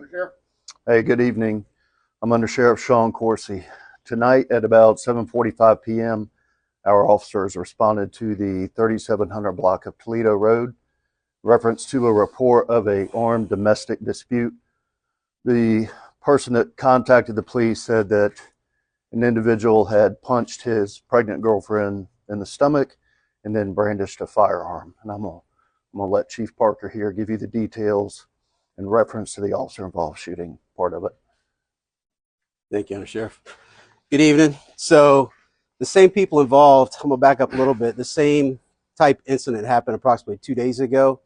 Undersheriff. Hey, good evening. I'm Undersheriff Shawn Coarsey. Tonight at about 7:45 p.m., our officers responded to the 3700 block of Toledo Road, reference to a report of an armed domestic dispute. The person that contacted the police said that an individual had punched his pregnant girlfriend in the stomach and then brandished a firearm. And I'm gonna let Chief Parker here give you the details in reference to the officer involved shooting part of it. Thank you, Undersheriff. Good evening. So the same people involved, I'm gonna back up a little bit. The same type incident happened approximately 2 days ago.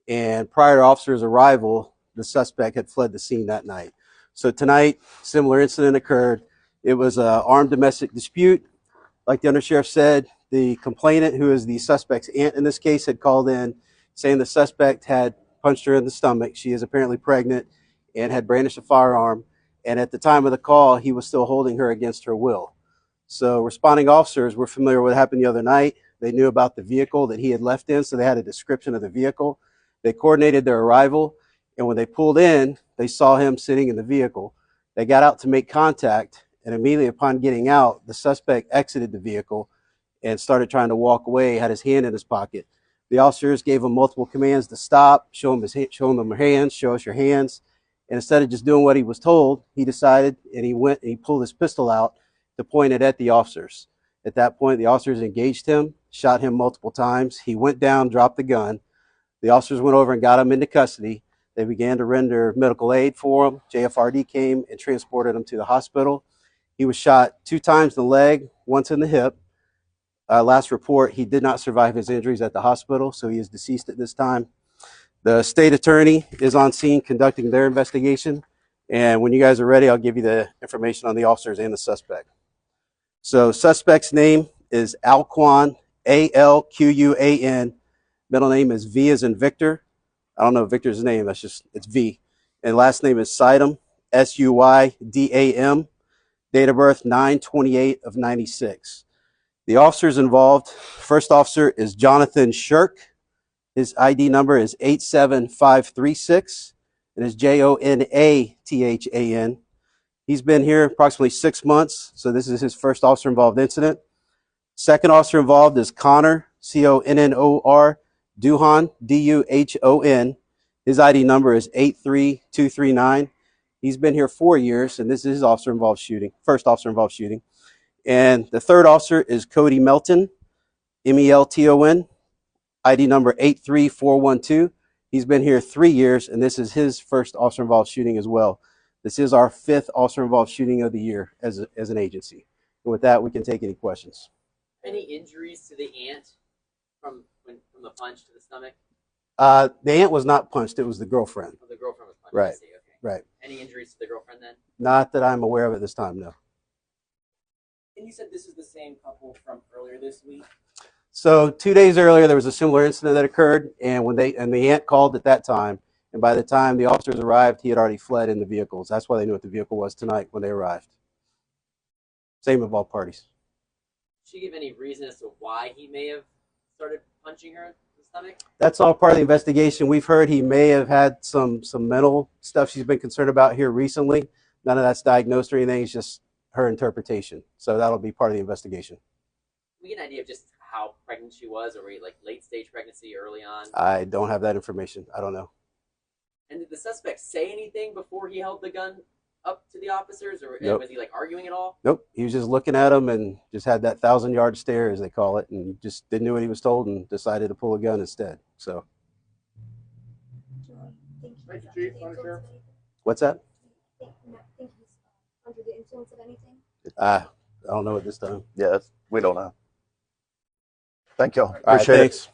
And prior to officers' arrival, the suspect had fled the scene that night. So tonight, similar incident occurred. It was an armed domestic dispute. Like the Undersheriff said, the complainant, who is the suspect's aunt in this case, had called in saying the suspect had punched her in the stomach. She is apparently pregnant and had brandished a firearm. And at the time of the call, he was still holding her against her will. So responding officers were familiar with what happened the other night. They knew about the vehicle that he had left in, so they had a description of the vehicle. They coordinated their arrival, and when they pulled in, they saw him sitting in the vehicle. They got out to make contact, and immediately upon getting out, the suspect exited the vehicle and started trying to walk away, had his hand in his pocket. The officers gave him multiple commands to stop, show him their hands, show us your hands. And instead of just doing what he was told, he decided, and he went and he pulled his pistol out to point it at the officers. At that point, the officers engaged him, shot him multiple times. He went down, dropped the gun. The officers went over and got him into custody. They began to render medical aid for him. JFRD came and transported him to the hospital. He was shot 2 times in the leg, once in the hip. Last report, he did not survive his injuries at the hospital, so he is deceased at this time. The state attorney is on scene conducting their investigation. And when you guys are ready, I'll give you the information on the officers and the suspect. So suspect's name is Alquan, Alquan. Middle name is V as in Victor. I don't know Victor's name, it's V. And last name is Suydam, Suydam. Date of birth 9/28 of 96. The officers involved, first officer is Jonathan Shirk. His ID number is 87536, and it's Jonathan. He's been here approximately 6 months, so this is his first officer involved incident. Second officer involved is Connor, Connor, Duhon, Duhon. His ID number is 83239. He's been here 4 years, and this is his first officer involved shooting. And the third officer is Cody Melton, Melton. ID number 83412. He's been here 3 years, and this is his first officer involved shooting as well. This is our 5th officer involved shooting of the year as an agency. And with that, we can take any questions. Any injuries to the aunt from the punch to the stomach? The aunt was not punched. It was the girlfriend. Oh, the girlfriend was punched. Right. I see. Okay. Right. Any injuries to the girlfriend then? Not that I'm aware of at this time, no. And you said this is the same couple from earlier this week? So 2 days earlier, there was a similar incident that occurred, and the aunt called at that time, and by the time the officers arrived, he had already fled in the vehicles. That's why they knew what the vehicle was tonight when they arrived. Same of all parties. Did she give any reason as to why he may have started punching her in the stomach? That's all part of the investigation. We've heard he may have had some mental stuff she's been concerned about here recently. None of that's diagnosed or anything. It's just her interpretation. So that'll be part of the investigation. We get an idea of just how pregnant she was, or like late stage pregnancy, early on? I don't have that information. I don't know. And did the suspect say anything before he held the gun up to the officers, or Nope. was he like arguing at all? Nope. He was just looking at them and just had that 1,000-yard stare, as they call it, and just didn't know what he was told and decided to pull a gun instead. So. Thank you, Chief. Undersheriff. What's that? Think he's under the influence of anything? I don't know at this time. Yeah, we don't know. Thank y'all. All right, Appreciate it. thanks.